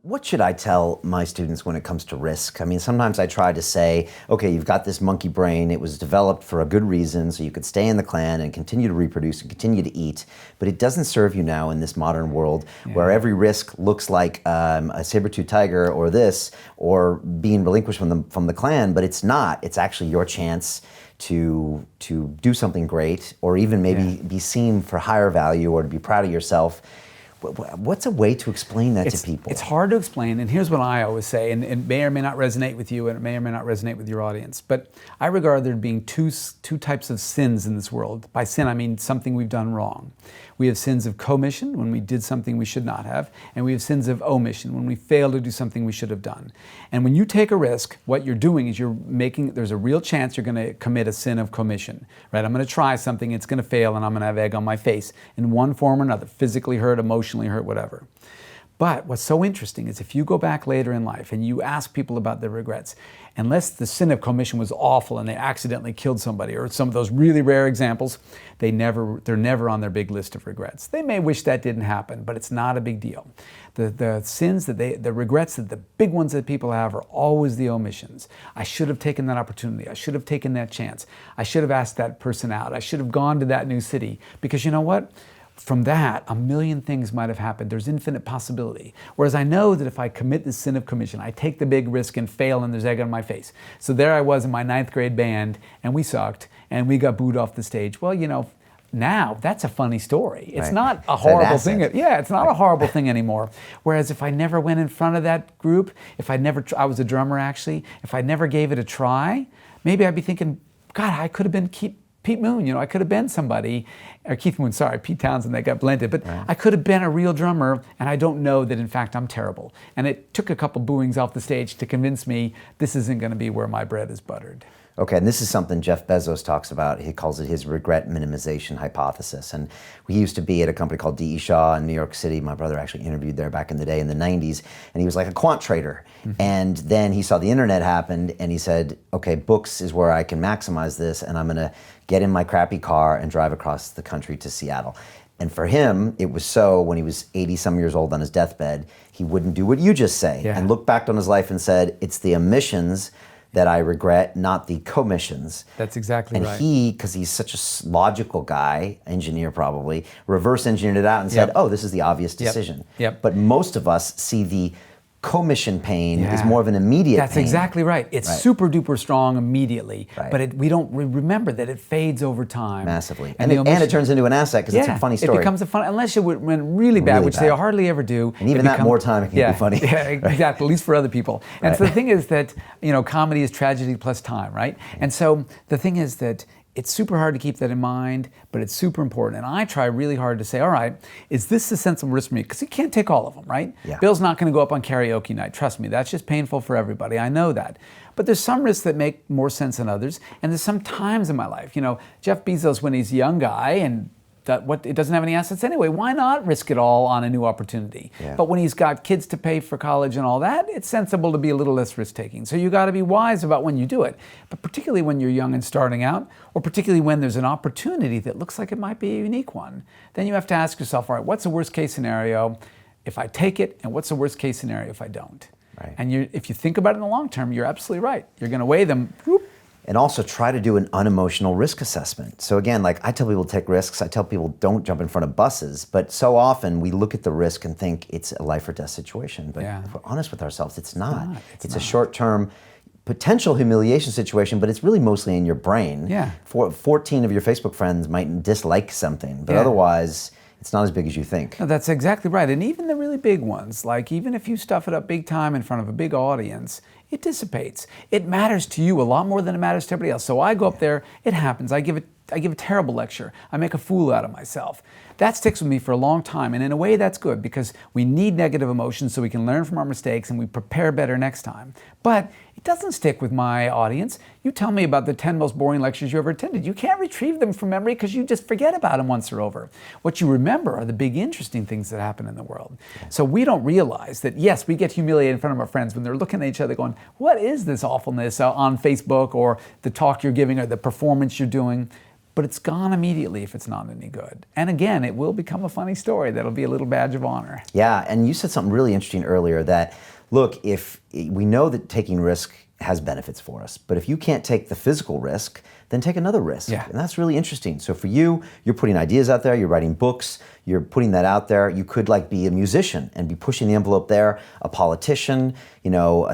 What should I tell my students when it comes to risk? I mean, sometimes I try to say, okay, you've got this monkey brain. It was developed for a good reason, so you could stay in the clan and continue to reproduce and continue to eat. But it doesn't serve you now in this modern world where every risk looks like a saber-toothed tiger or this, or being relinquished from the clan, but it's not. It's actually your chance to do something great, or even maybe be seen for higher value, or to be proud of yourself. What's a way to explain that to people? It's hard to explain, and here's what I always say, and it may or may not resonate with you, and it may or may not resonate with your audience, but I regard there being two types of sins in this world. By sin, I mean something we've done wrong. We have sins of commission, when we did something we should not have, and we have sins of omission, when we fail to do something we should have done. And when you take a risk, what you're doing is there's a real chance you're going to commit a sin of commission, right? I'm going to try something, it's going to fail, and I'm going to have egg on my face in one form or another, physically hurt, emotionally hurt, whatever. But what's so interesting is if you go back later in life and you ask people about their regrets, unless the sin of commission was awful and they accidentally killed somebody, or some of those really rare examples, they're never on their big list of regrets. They may wish that didn't happen, but it's not a big deal. The sins the regrets that the big ones that people have are always the omissions. I should have taken that opportunity. I should have taken that chance. I should have asked that person out. I should have gone to that new city. Because you know what? From that, a million things might have happened. There's infinite possibility. Whereas I know that if I commit the sin of commission, I take the big risk and fail and there's egg on my face. So there I was in my 9th grade band and we sucked and we got booed off the stage. Well, you know, now that's a funny story. It's not a horrible thing. Yeah, it's not a horrible thing anymore. Whereas if I never went in front of that group, I was a drummer actually, if I never gave it a try, maybe I'd be thinking, God, I could have been Pete Moon, I could have been somebody, or Keith Moon, sorry, Pete Townsend, they got blended, but I could have been a real drummer, and I don't know that in fact I'm terrible. And it took a couple booings off the stage to convince me this isn't going to be where my bread is buttered. Okay, and this is something Jeff Bezos talks about. He calls it his regret minimization hypothesis. And he used to be at a company called D.E. Shaw in New York City. My brother actually interviewed there back in the day in the 90s. And he was like a quant trader. Mm-hmm. And then he saw the internet happened and he said, okay, books is where I can maximize this, and I'm going to get in my crappy car and drive across the country to Seattle. And for him, it was so when he was 80-some years old on his deathbed, he wouldn't do what you just say and look back on his life and said, it's the omissions that I regret, not the commissions. That's exactly right. And he, because he's such a logical guy, engineer probably, reverse engineered it out and said, oh, this is the obvious decision. But most of us see the commission pain is more of an immediate pain. That's exactly right. It's super duper strong immediately, but we don't remember that it fades over time. Massively. And it turns into an asset because it's a funny story. It becomes a fun, unless it went really bad, which they hardly ever do. And even that more time, it can be funny. Yeah, exactly, at least for other people. And so the thing is that, comedy is tragedy plus time, right? And so the thing is that it's super hard to keep that in mind, but it's super important. And I try really hard to say, all right, is this a sensible risk for me? Because you can't take all of them, right? Yeah. Bill's not going to go up on karaoke night. Trust me, that's just painful for everybody. I know that. But there's some risks that make more sense than others. And there's some times in my life, Jeff Bezos, when he's a young guy and it doesn't have any assets anyway, why not risk it all on a new opportunity? Yeah. But when he's got kids to pay for college and all that, it's sensible to be a little less risk-taking. So you got to be wise about when you do it. But particularly when you're young and starting out, or particularly when there's an opportunity that looks like it might be a unique one, then you have to ask yourself, all right, what's the worst-case scenario if I take it, and what's the worst-case scenario if I don't? Right. And if you think about it in the long term, you're absolutely right. You're going to weigh them. And also try to do an unemotional risk assessment. So again, like I tell people to take risks, I tell people don't jump in front of buses, but so often we look at the risk and think it's a life or death situation. But if we're honest with ourselves, it's not. It's a short-term potential humiliation situation, but it's really mostly in your brain. 14 of your Facebook friends might dislike something, but otherwise, it's not as big as you think. No, that's exactly right. And even the really big ones, like even if you stuff it up big time in front of a big audience, it dissipates. It matters to you a lot more than it matters to everybody else. So I go up there, it happens. I give a terrible lecture. I make a fool out of myself. That sticks with me for a long time. And in a way, that's good because we need negative emotions so we can learn from our mistakes and we prepare better next time. But it doesn't stick with my audience. You tell me about the 10 most boring lectures you ever attended. You can't retrieve them from memory because you just forget about them once they're over. What you remember are the big interesting things that happen in the world. So we don't realize that, yes, we get humiliated in front of our friends when they're looking at each other going, what is this awfulness on Facebook or the talk you're giving or the performance you're doing? but it's gone immediately if it's not any good. And again, it will become a funny story that'll be a little badge of honor. Yeah, and you said something really interesting earlier that, look, if we know that taking risk has benefits for us, but if you can't take the physical risk, then take another risk. Yeah. And that's really interesting. So for you, you're putting ideas out there, you're writing books, you're putting that out there. You could like be a musician and be pushing the envelope there, a politician,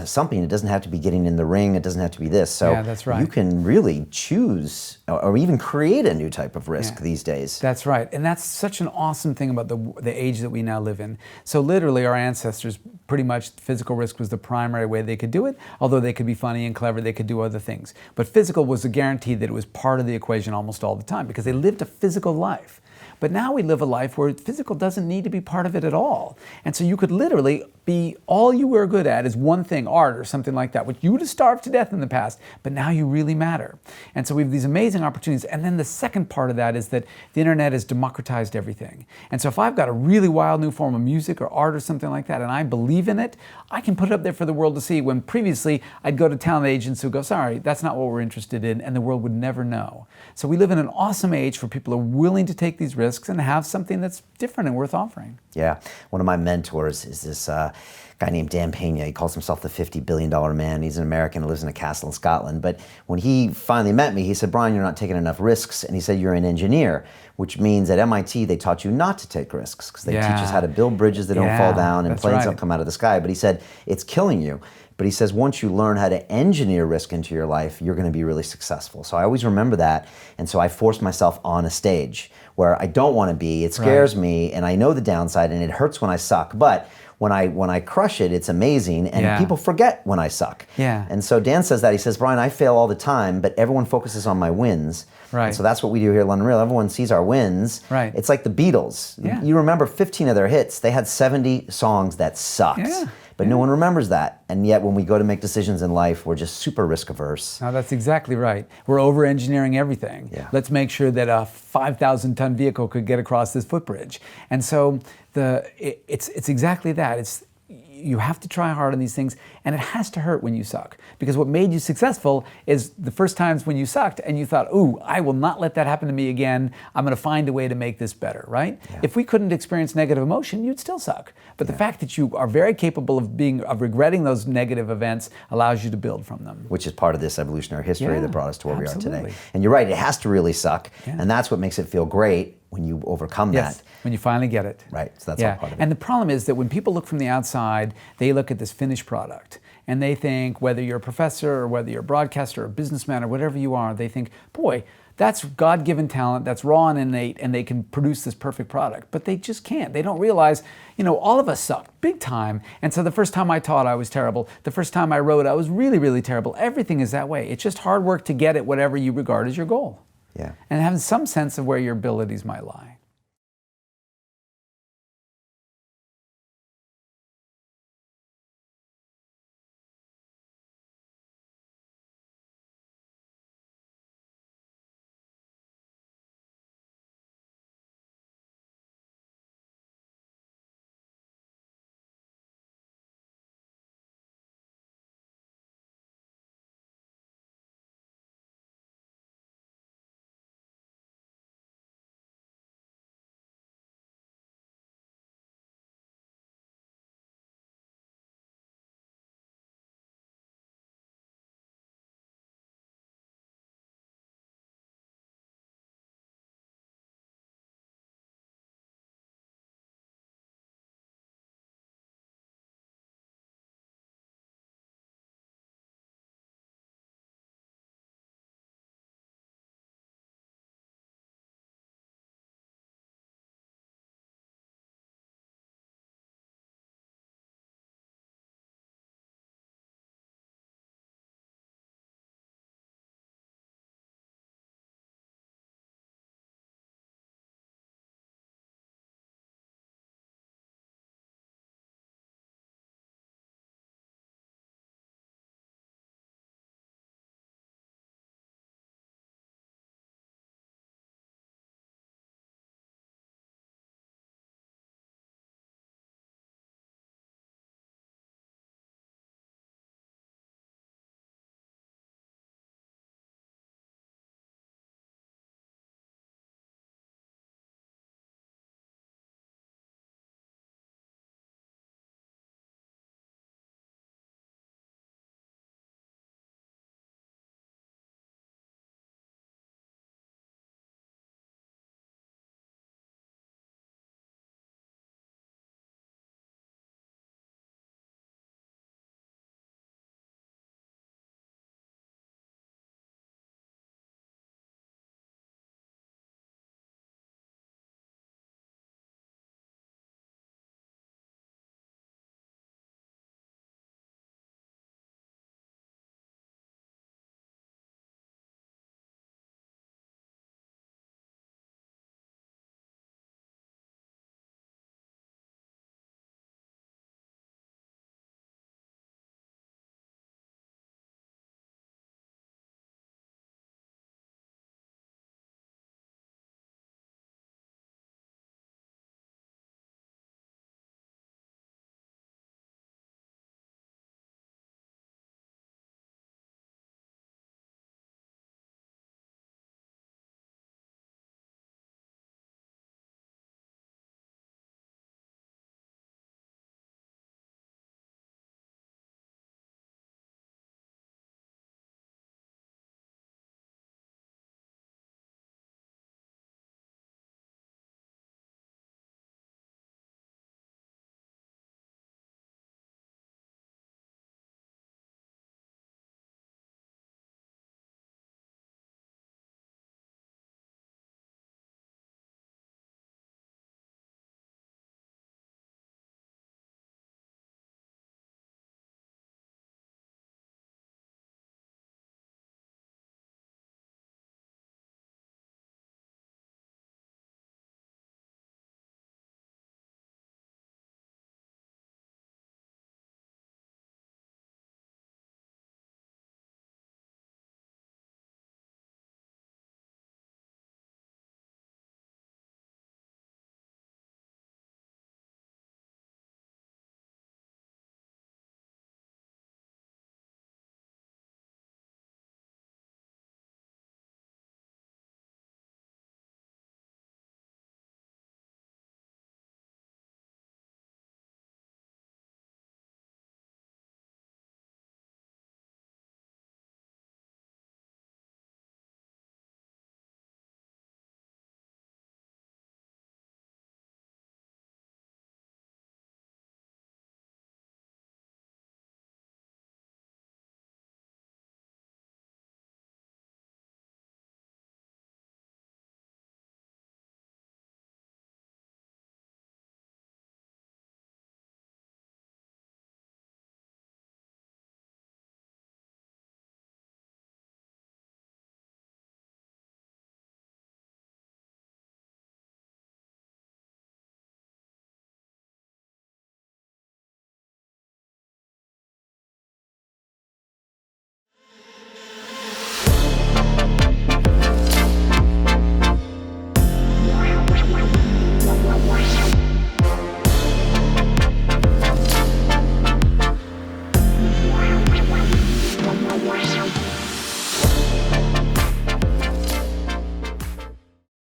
something. It doesn't have to be getting in the ring. It doesn't have to be this. So yeah, that's right. You can really choose or even create a new type of risk these days. That's right. And that's such an awesome thing about the age that we now live in. So literally our ancestors, pretty much physical risk was the primary way they could do it. Although they could be funny and clever, they could do other things. But physical was a guarantee that it was part of the equation almost all the time because they lived a physical life. But now we live a life where physical doesn't need to be part of it at all. And so you could literally be, all you were good at is one thing, art or something like that, which you would have starved to death in the past, but now you really matter. And so we have these amazing opportunities. And then the second part of that is that the internet has democratized everything. And so if I've got a really wild new form of music or art or something like that, and I believe in it, I can put it up there for the world to see, when previously I'd go to talent agents who go, sorry, that's not what we're interested in, and the world would never know. So we live in an awesome age where people are willing to take these risks and have something that's different and worth offering. Yeah. One of my mentors is this guy named Dan Pena. He calls himself the $50 billion man. He's an American who lives in a castle in Scotland. But when he finally met me, he said, Brian, you're not taking enough risks. And he said, you're an engineer, which means at MIT they taught you not to take risks because they teach us how to build bridges that don't fall down and planes don't come out of the sky. But he said, it's killing you. But he says, once you learn how to engineer risk into your life, you're going to be really successful. So I always remember that. And so I force myself on a stage where I don't want to be. It scares me, and I know the downside, and it hurts when I suck. But when I crush it, it's amazing, and people forget when I suck. Yeah. And so Dan says that. He says, Brian, I fail all the time, but everyone focuses on my wins. Right. And so that's what we do here at London Real. Everyone sees our wins. Right. It's like the Beatles. Yeah. You remember 15 of their hits. They had 70 songs that sucked. Yeah. But no one remembers that. And yet when we go to make decisions in life, we're just super risk averse. No, that's exactly right. We're over-engineering everything. Yeah. Let's make sure that a 5,000-ton vehicle could get across this footbridge. And so it's exactly that. You have to try hard on these things, and it has to hurt when you suck. Because what made you successful is the first times when you sucked and you thought, ooh, I will not let that happen to me again. I'm going to find a way to make this better, right? Yeah. If we couldn't experience negative emotion, you'd still suck. But the fact that you are very capable of regretting those negative events allows you to build from them. Which is part of this evolutionary history that brought us to where we are today. And you're right, it has to really suck. Yeah. And that's what makes it feel great when you overcome that. When you finally get it. Right, so that's all part of it. And the problem is that when people look from the outside, they look at this finished product, and they think, whether you're a professor or whether you're a broadcaster or a businessman or whatever you are, they think, boy, that's God-given talent, that's raw and innate, and they can produce this perfect product. But they just can't. They don't realize, all of us suck, big time. And so the first time I taught, I was terrible. The first time I wrote, I was really, really terrible. Everything is that way. It's just hard work to get at whatever you regard as your goal. Yeah. And having some sense of where your abilities might lie.